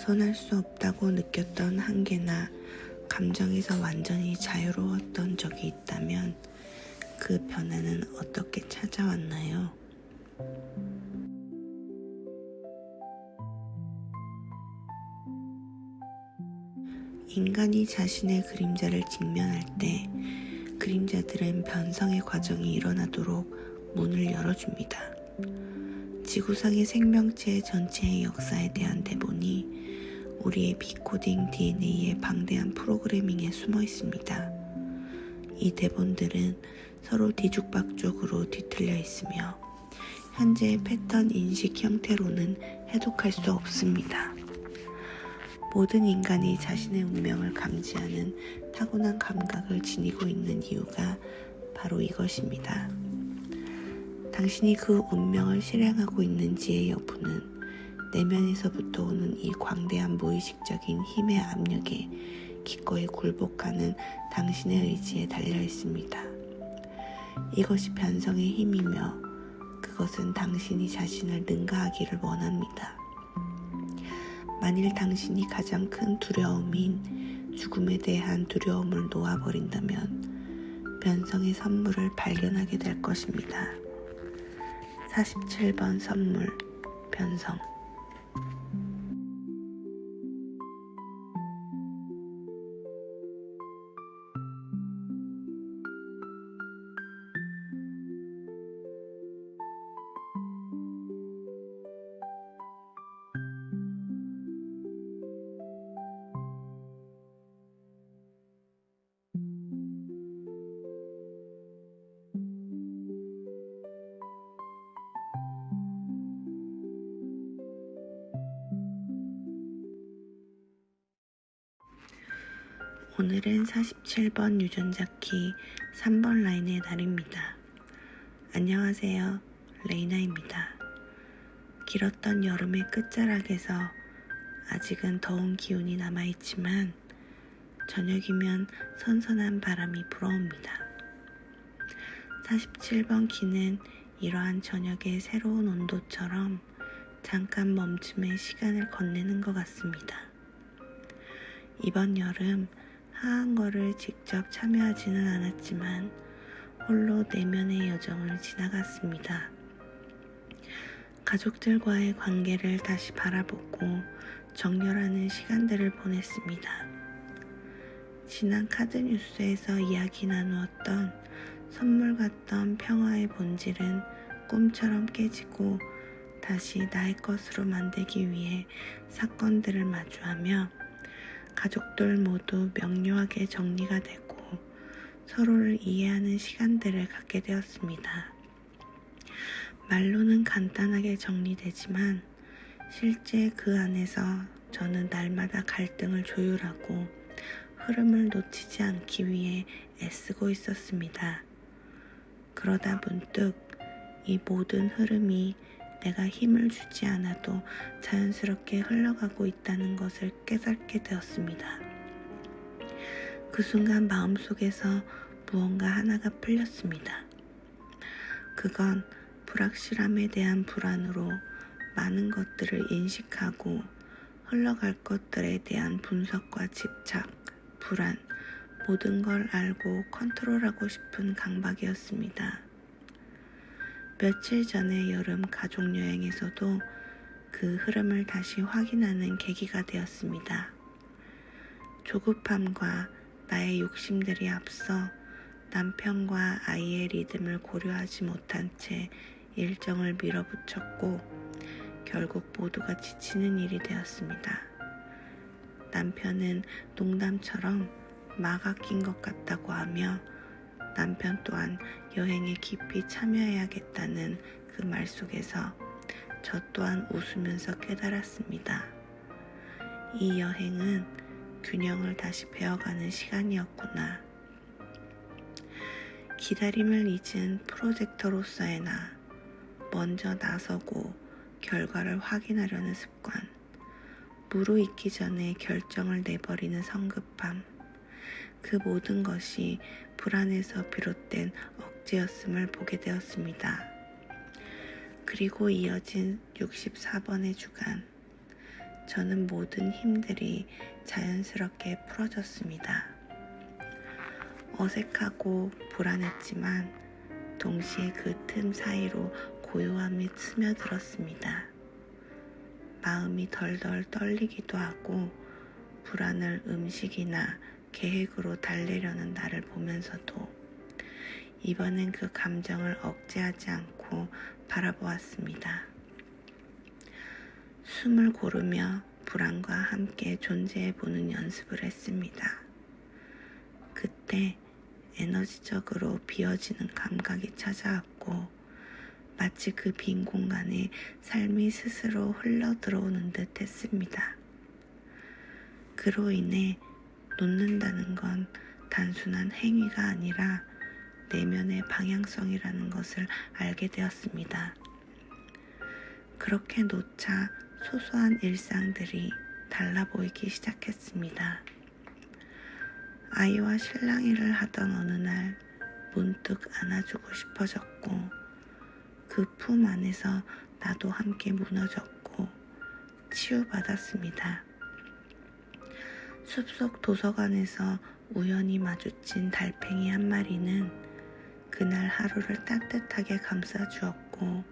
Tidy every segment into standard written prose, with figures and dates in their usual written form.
벗어날 수 없다고 느꼈던 한계나 감정에서 완전히 자유로웠던 적이 있다면 그 변화는 어떻게 찾아왔나요? 인간이 자신의 그림자를 직면할 때 그림자들은 변성의 과정이 일어나도록 문을 열어줍니다. 지구상의 생명체 전체의 역사에 대한 대본이 우리의 비코딩 DNA의 방대한 프로그래밍에 숨어 있습니다. 이 대본들은 서로 뒤죽박죽으로 뒤틀려 있으며 현재의 패턴 인식 형태로는 해독할 수 없습니다. 모든 인간이 자신의 운명을 감지하는 타고난 감각을 지니고 있는 이유가 바로 이것입니다. 당신이 그 운명을 실행하고 있는지의 여부는 내면에서부터 오는 이 광대한 무의식적인 힘의 압력에 기꺼이 굴복하는 당신의 의지에 달려 있습니다. 이것이 변성의 힘이며 그것은 당신이 자신을 능가하기를 원합니다. 만일 당신이 가장 큰 두려움인 죽음에 대한 두려움을 놓아버린다면 변성의 선물을 발견하게 될 것입니다. 47번 선물, 변성. 오늘은 47번 유전자 키 3번 라인의 날입니다. 안녕하세요. 레이나입니다. 길었던 여름의 끝자락에서 아직은 더운 기운이 남아있지만 저녁이면 선선한 바람이 불어옵니다. 47번 키는 이러한 저녁의 새로운 온도처럼 잠깐 멈춤의 시간을 건네는 것 같습니다. 이번 여름 하한거를 직접 참여하지는 않았지만 홀로 내면의 여정을 지나갔습니다. 가족들과의 관계를 다시 바라보고 정렬하는 시간들을 보냈습니다. 지난 카드 뉴스에서 이야기 나누었던 선물 같던 평화의 본질은 꿈처럼 깨지고 다시 나의 것으로 만들기 위해 사건들을 마주하며 가족들 모두 명료하게 정리가 되고 서로를 이해하는 시간들을 갖게 되었습니다. 말로는 간단하게 정리되지만 실제 그 안에서 저는 날마다 갈등을 조율하고 흐름을 놓치지 않기 위해 애쓰고 있었습니다. 그러다 문득 이 모든 흐름이 내가 힘을 주지 않아도 자연스럽게 흘러가고 있다는 것을 깨닫게 되었습니다. 그 순간 마음속에서 무언가 하나가 풀렸습니다. 그건 불확실함에 대한 불안으로 많은 것들을 인식하고 흘러갈 것들에 대한 분석과 집착, 불안, 모든 걸 알고 컨트롤하고 싶은 강박이었습니다. 며칠 전의 여름 가족여행에서도 그 흐름을 다시 확인하는 계기가 되었습니다. 조급함과 나의 욕심들이 앞서 남편과 아이의 리듬을 고려하지 못한 채 일정을 밀어붙였고 결국 모두가 지치는 일이 되었습니다. 남편은 농담처럼 마가 낀 것 같다고 하며 남편 또한 여행에 깊이 참여해야겠다는 그 말 속에서 저 또한 웃으면서 깨달았습니다. 이 여행은 균형을 다시 배워가는 시간이었구나. 기다림을 잊은 프로젝터로서의 나, 먼저 나서고 결과를 확인하려는 습관, 무르익기 전에 결정을 내버리는 성급함, 그 모든 것이 불안에서 비롯된 억제였음을 보게 되었습니다. 그리고 이어진 64번의 주간, 저는 모든 힘들이 자연스럽게 풀어졌습니다. 어색하고 불안했지만 동시에 그 틈 사이로 고요함이 스며들었습니다. 마음이 덜덜 떨리기도 하고 불안을 음식이나 계획으로 달래려는 나를 보면서도 이번엔 그 감정을 억제하지 않고 바라보았습니다. 숨을 고르며 불안과 함께 존재해보는 연습을 했습니다. 그때 에너지적으로 비어지는 감각이 찾아왔고 마치 그 빈 공간에 삶이 스스로 흘러들어오는 듯 했습니다. 그로 인해 놓는다는 건 단순한 행위가 아니라 내면의 방향성이라는 것을 알게 되었습니다. 그렇게 놓자 소소한 일상들이 달라 보이기 시작했습니다. 아이와 실랑이를 하던 어느 날 문득 안아주고 싶어졌고 그 품 안에서 나도 함께 무너졌고 치유받았습니다. 숲속 도서관에서 우연히 마주친 달팽이 한 마리는 그날 하루를 따뜻하게 감싸주었고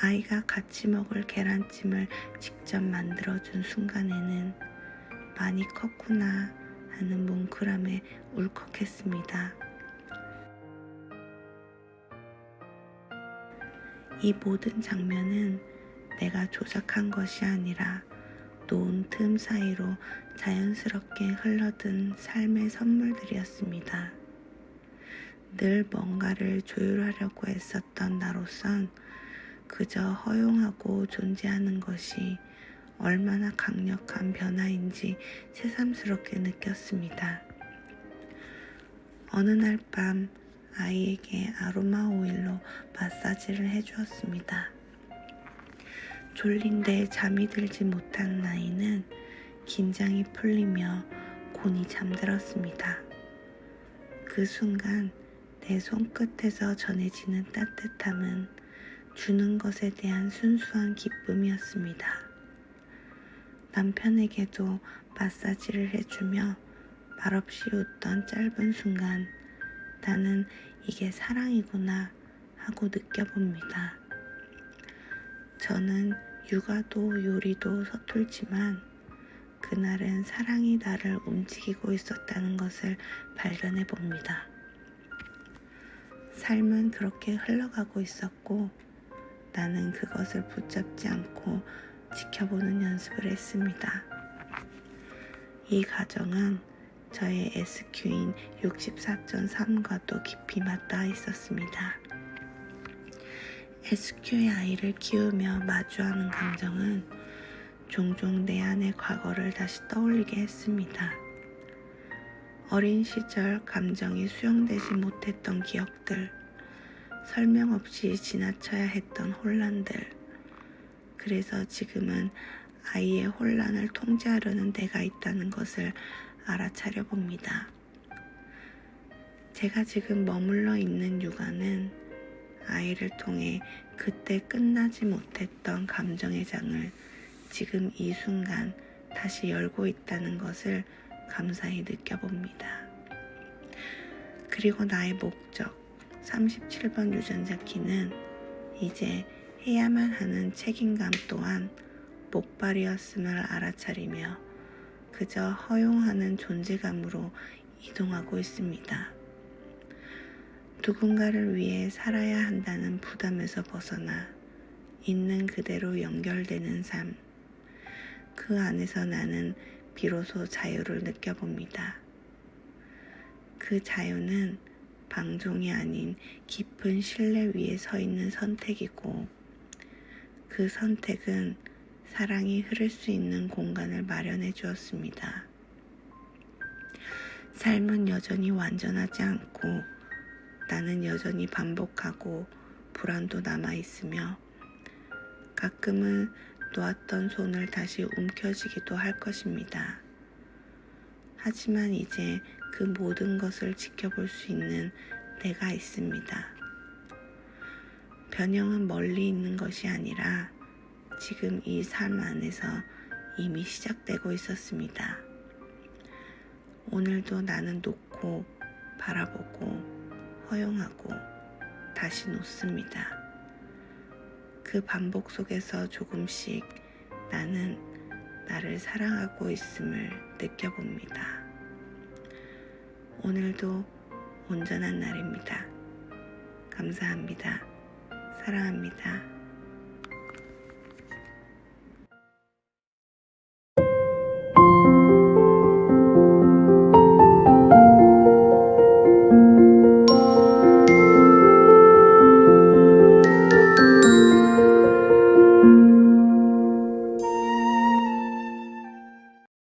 아이가 같이 먹을 계란찜을 직접 만들어준 순간에는 많이 컸구나 하는 뭉클함에 울컥했습니다. 이 모든 장면은 내가 조작한 것이 아니라 놓은 틈 사이로 자연스럽게 흘러든 삶의 선물들이었습니다. 늘 뭔가를 조율하려고 애썼던 나로선 그저 허용하고 존재하는 것이 얼마나 강력한 변화인지 새삼스럽게 느꼈습니다. 어느 날 밤 아이에게 아로마 오일로 마사지를 해주었습니다. 졸린데 잠이 들지 못하는 아이는 긴장이 풀리며 곤히 잠들었습니다. 그 순간 내 손끝에서 전해지는 따뜻함은 주는 것에 대한 순수한 기쁨이었습니다. 남편에게도 마사지를 해주며 말없이 웃던 짧은 순간 나는 이게 사랑이구나 하고 느껴봅니다. 저는 육아도 요리도 서툴지만 그날은 사랑이 나를 움직이고 있었다는 것을 발견해 봅니다. 삶은 그렇게 흘러가고 있었고 나는 그것을 붙잡지 않고 지켜보는 연습을 했습니다. 이 과정은 저의 SQ인 64.3과도 깊이 맞닿아 있었습니다. SQ의 아이를 키우며 마주하는 감정은 종종 내 안의 과거를 다시 떠올리게 했습니다. 어린 시절 감정이 수용되지 못했던 기억들, 설명 없이 지나쳐야 했던 혼란들, 그래서 지금은 아이의 혼란을 통제하려는 내가 있다는 것을 알아차려 봅니다. 제가 지금 머물러 있는 육아는 아이를 통해 그때 끝나지 못했던 감정의 장을 지금 이 순간 다시 열고 있다는 것을 감사히 느껴봅니다. 그리고 나의 목적 37번 유전자 키는 이제 해야만 하는 책임감 또한 목발이었음을 알아차리며 그저 허용하는 존재감으로 이동하고 있습니다. 누군가를 위해 살아야 한다는 부담에서 벗어나 있는 그대로 연결되는 삶, 그 안에서 나는 비로소 자유를 느껴봅니다. 그 자유는 방종이 아닌 깊은 신뢰 위에 서 있는 선택이고 그 선택은 사랑이 흐를 수 있는 공간을 마련해 주었습니다. 삶은 여전히 완전하지 않고 나는 여전히 반복하고 불안도 남아있으며 가끔은 놓았던 손을 다시 움켜쥐기도 할 것입니다. 하지만 이제 그 모든 것을 지켜볼 수 있는 내가 있습니다. 변형은 멀리 있는 것이 아니라 지금 이 삶 안에서 이미 시작되고 있었습니다. 오늘도 나는 놓고 바라보고 허용하고 다시 놓습니다. 그 반복 속에서 조금씩 나는 나를 사랑하고 있음을 느껴봅니다. 오늘도 온전한 날입니다. 감사합니다. 사랑합니다.